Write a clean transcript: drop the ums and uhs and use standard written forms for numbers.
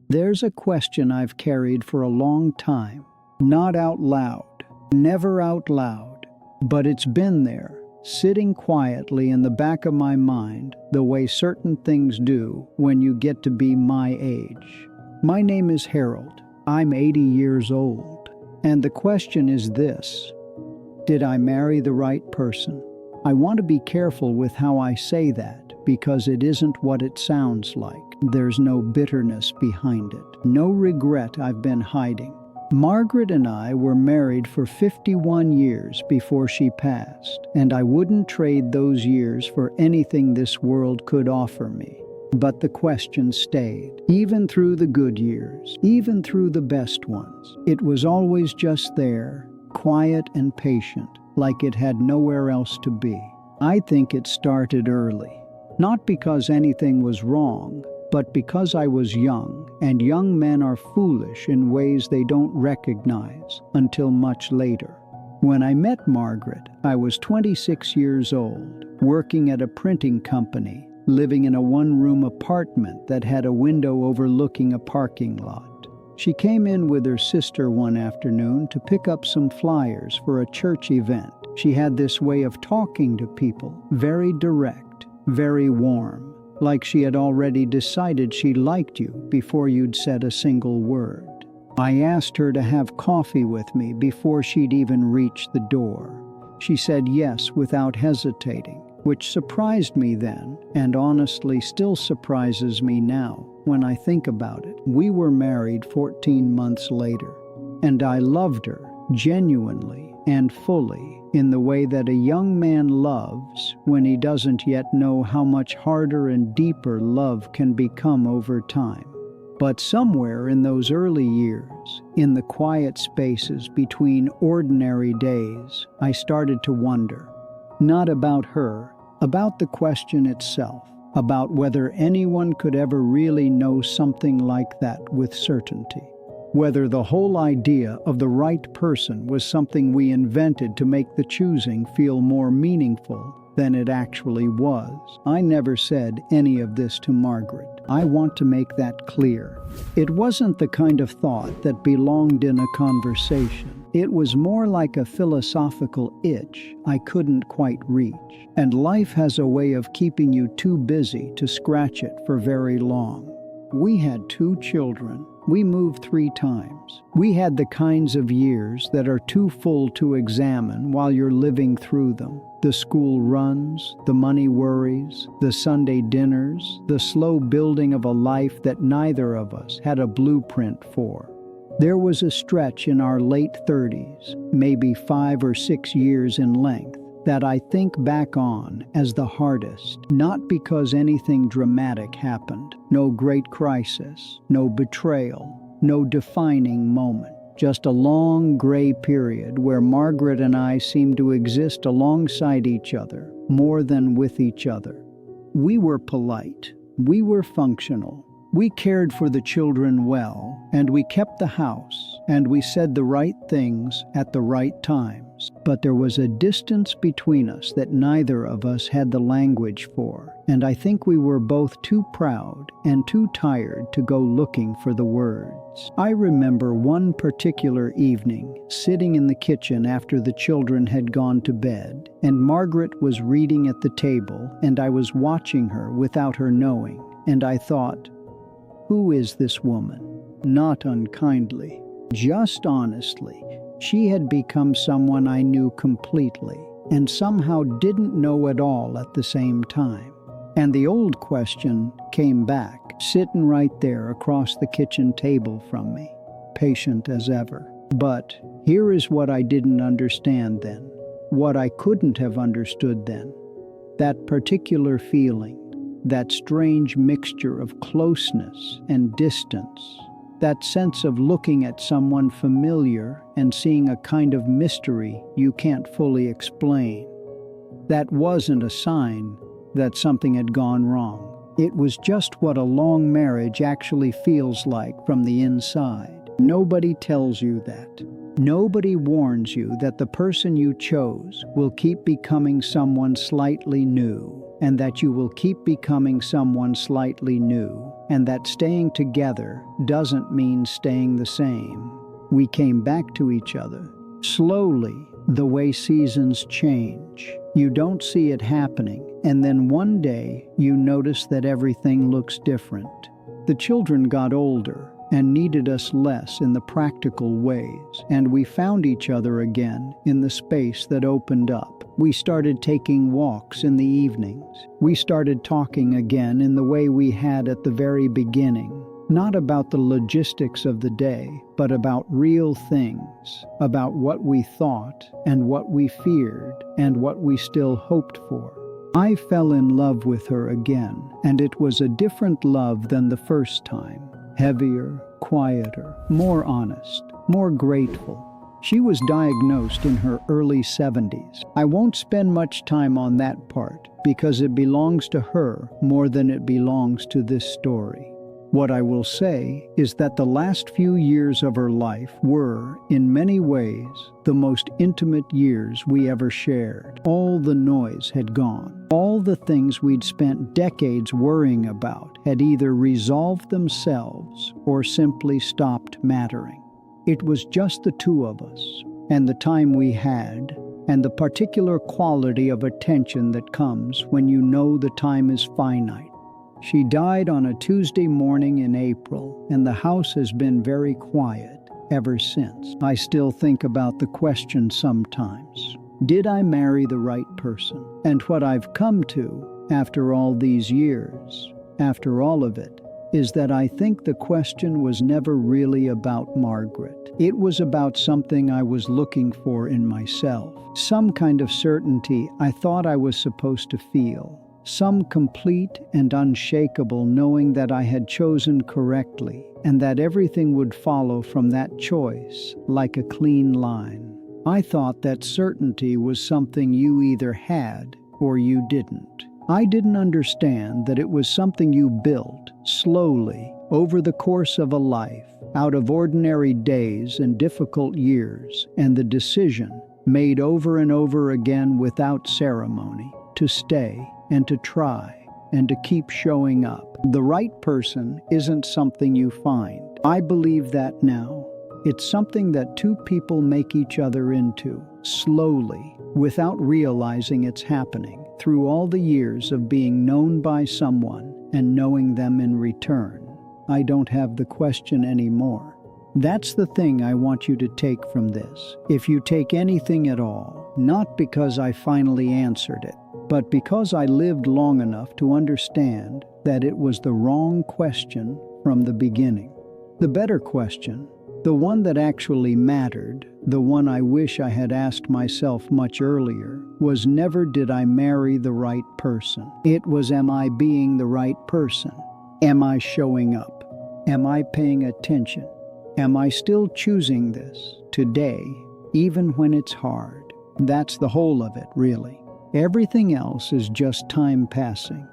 There's a question I've carried for a long time. Not out loud, never out loud, but it's been there, sitting quietly in the back of my mind, the way certain things do when you get to be my age. My name is Harold. I'm 80 years old. And the question is this: did I marry the right person? I want to be careful with how I say that, because it isn't what it sounds like. There's no bitterness behind it, no regret I've been hiding. Margaret and I were married for 51 years before she passed, and I wouldn't trade those years for anything this world could offer me. But the question stayed, even through the good years, even through the best ones. It was always just there, quiet and patient, like it had nowhere else to be. I think it started early, not because anything was wrong, but because I was young, and young men are foolish in ways they don't recognize until much later. When I met Margaret, I was 26 years old, working at a printing company, living in a one-room apartment that had a window overlooking a parking lot. She came in with her sister one afternoon to pick up some flyers for a church event. She had this way of talking to people, very direct, very warm, like she had already decided she liked you before you'd said a single word. I asked her to have coffee with me before she'd even reached the door. She said yes without hesitating, which surprised me then, and honestly still surprises me now when I think about it. We were married 14 months later, and I loved her genuinely and fully, in the way that a young man loves when he doesn't yet know how much harder and deeper love can become over time. But somewhere in those early years, in the quiet spaces between ordinary days, I started to wonder, not about her, about the question itself, about whether anyone could ever really know something like that with certainty. Whether the whole idea of the right person was something we invented to make the choosing feel more meaningful than it actually was. I never said any of this to Margaret. I want to make that clear. It wasn't the kind of thought that belonged in a conversation. It was more like a philosophical itch I couldn't quite reach. And life has a way of keeping you too busy to scratch it for very long. We had 2 children. We moved 3 times. We had the kinds of years that are too full to examine while you're living through them. The school runs, the money worries, the Sunday dinners, the slow building of a life that neither of us had a blueprint for. There was a stretch in our late 30s, maybe 5 or 6 years in length, that I think back on as the hardest, not because anything dramatic happened, no great crisis, no betrayal, no defining moment, just a long gray period where Margaret and I seemed to exist alongside each other more than with each other. We were polite, we were functional, we cared for the children well, and we kept the house, and we said the right things at the right times. But there was a distance between us that neither of us had the language for, and I think we were both too proud and too tired to go looking for the words. I remember one particular evening, sitting in the kitchen after the children had gone to bed, and Margaret was reading at the table, and I was watching her without her knowing, and I thought, who is this woman? Not unkindly, just honestly. She had become someone I knew completely, and somehow didn't know at all at the same time. And the old question came back, sitting right there across the kitchen table from me, patient as ever. But here is what I didn't understand then, what I couldn't have understood then. That particular feeling, that strange mixture of closeness and distance, that sense of looking at someone familiar and seeing a kind of mystery you can't fully explain. That wasn't a sign that something had gone wrong. It was just what a long marriage actually feels like from the inside. Nobody tells you that. Nobody warns you that the person you chose will keep becoming someone slightly new, and that you will keep becoming someone slightly new and that staying together doesn't mean staying the same. We came back to each other, slowly, the way seasons change. You don't see it happening, and then one day you notice that everything looks different. The children got older and needed us less in the practical ways, and we found each other again in the space that opened up. We started taking walks in the evenings. We started talking again in the way we had at the very beginning. Not about the logistics of the day, but about real things, about what we thought and what we feared and what we still hoped for. I fell in love with her again, and it was a different love than the first time. Heavier, quieter, more honest, more grateful. She was diagnosed in her early 70s. I won't spend much time on that part because it belongs to her more than it belongs to this story. What I will say is that the last few years of her life were, in many ways, the most intimate years we ever shared. All the noise had gone. All the things we'd spent decades worrying about had either resolved themselves or simply stopped mattering. It was just the two of us, and the time we had, and the particular quality of attention that comes when you know the time is finite. She died on a Tuesday morning in April, and the house has been very quiet ever since. I still think about the question sometimes. Did I marry the right person? And what I've come to, after all these years, after all of it, is that I think the question was never really about Margaret. It was about something I was looking for in myself. Some kind of certainty I thought I was supposed to feel. Some complete and unshakable knowing that I had chosen correctly and that everything would follow from that choice like a clean line. I thought that certainty was something you either had or you didn't. I didn't understand that it was something you built slowly over the course of a life, out of ordinary days and difficult years, and the decision, made over and over again without ceremony, to stay and to try, and to keep showing up. The right person isn't something you find. I believe that now. It's something that two people make each other into, slowly, without realizing it's happening, through all the years of being known by someone and knowing them in return. I don't have the question anymore. That's the thing I want you to take from this. If you take anything at all, not because I finally answered it, but because I lived long enough to understand that it was the wrong question from the beginning. The better question, the one that actually mattered, the one I wish I had asked myself much earlier, was never did I marry the right person. It was, am I being the right person? Am I showing up? Am I paying attention? Am I still choosing this today, even when it's hard? That's the whole of it, really. Everything else is just time passing.